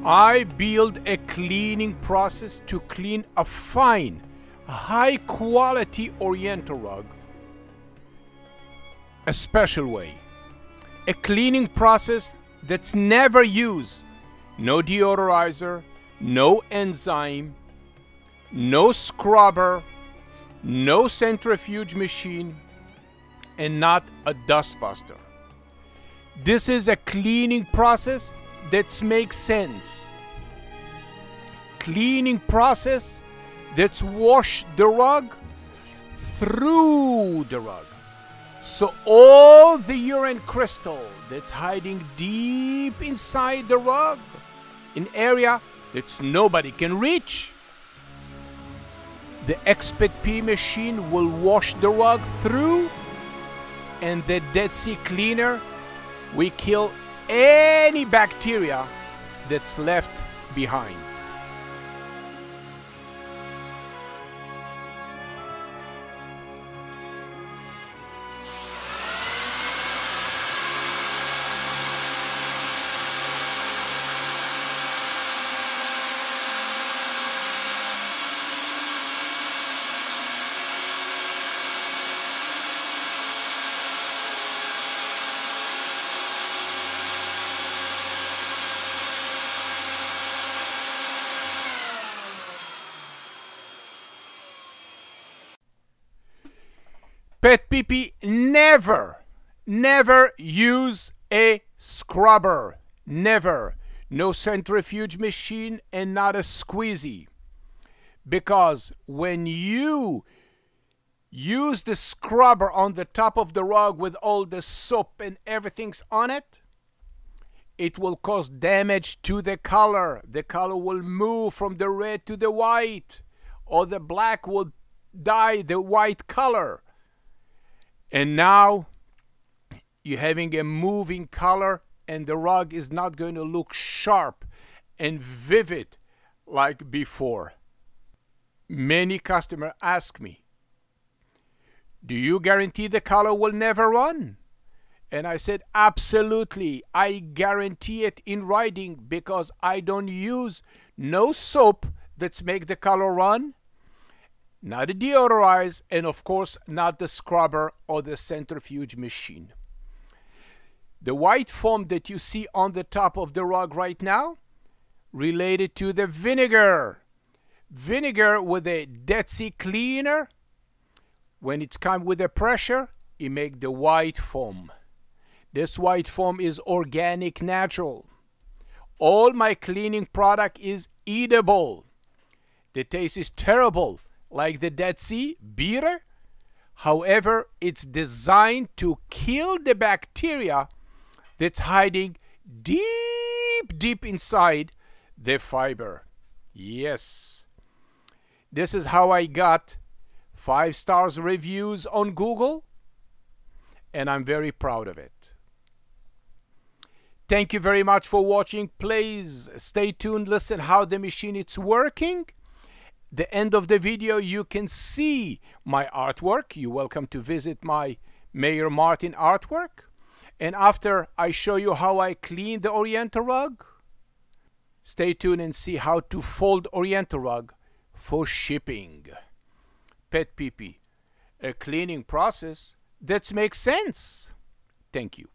I build a cleaning process to clean a fine, high quality Oriental rug a special way. A cleaning process that's never used. No deodorizer, no enzyme, no scrubber, no centrifuge machine, and not a dustbuster. This is a cleaning process that makes sense. Cleaning process that's wash the rug through the rug. So all the urine crystal that's hiding deep inside the rug, an area that nobody can reach, the XpetPee machine will wash the rug through, and the Dead Sea cleaner will kill any bacteria that's left behind. PetPeePee never use a scrubber. Never. No centrifuge machine and not a squeezy. Because when you use the scrubber on the top of the rug with all the soap and everything's on it, it will cause damage to the color. The color will move from the red to the white, or the black will dye the white color. And now you're having a moving color, and the rug is not going to look sharp and vivid like before. Many customers ask me, do you guarantee the color will never run? And I said, absolutely. I guarantee it in writing, because I don't use no soap that's make the color run, not a deodorizer, and of course not the scrubber or the centrifuge machine. The white foam that you see on the top of the rug right now related to the vinegar. Vinegar with a Dead Sea cleaner, when it's come with the pressure, it make the white foam. This white foam is organic, natural. All my cleaning product is eatable. The taste is terrible, like the Dead Sea, bitter. However, it's designed to kill the bacteria that's hiding deep inside the fiber. Yes. This is how I got 5 stars reviews on Google, and I'm very proud of it. Thank you very much for watching. Please stay tuned, listen how the machine is working. The end of the video you can see my artwork. You're welcome to visit my Mayor Martin artwork. And after I show you how I clean the Oriental rug, stay tuned and see how to fold Oriental rug for shipping. PetPeePee, a cleaning process that makes sense. Thank you.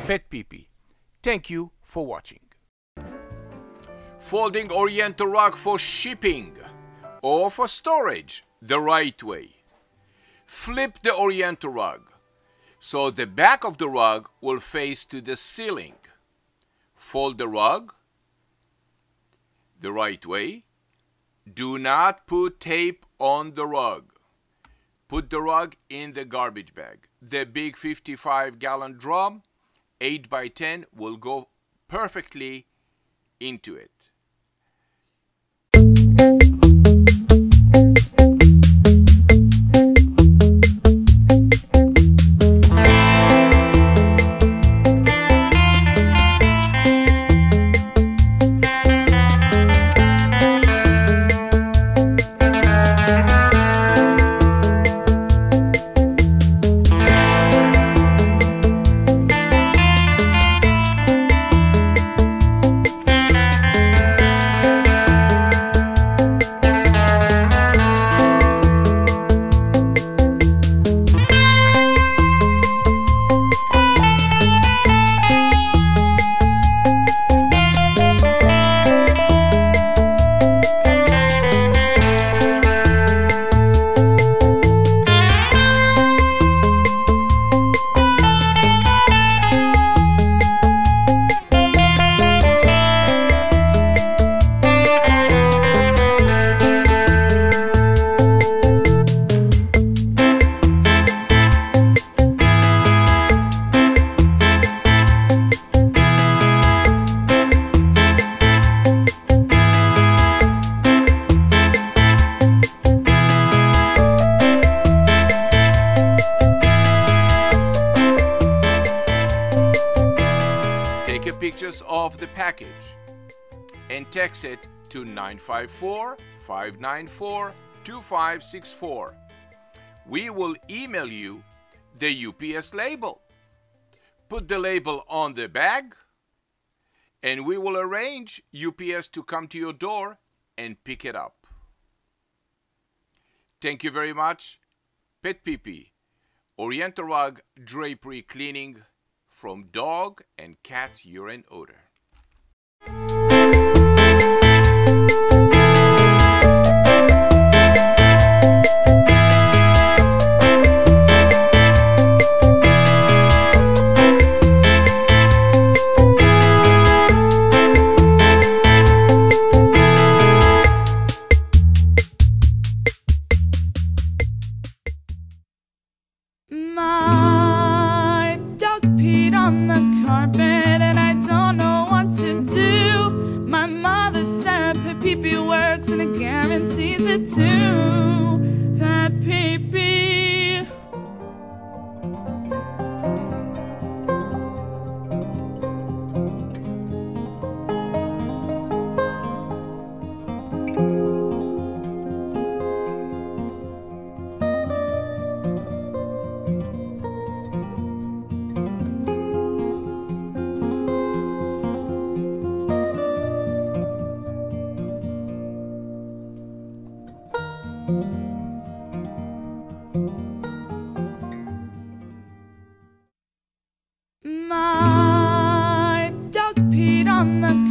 PetPeePee. Thank you for watching. Folding Oriental rug for shipping or for storage the right way. Flip the Oriental rug so the back of the rug will face to the ceiling. Fold the rug the right way. Do not put tape on the rug. Put the rug in the garbage bag. The big 55-gallon drum, 8 by 10, will go perfectly into it. Pictures of the package and text it to 954-594-2564. We will email you the UPS label. Put the label on the bag and we will arrange UPS to come to your door and pick it up. Thank you very much. PetPeePee, Oriental rug drapery cleaning from dog and cat urine odor. My dog peed on the carpet and I don't know what to do. My mother said PetPeePee works and it guarantees it too. PetPeePee. My dog peed on the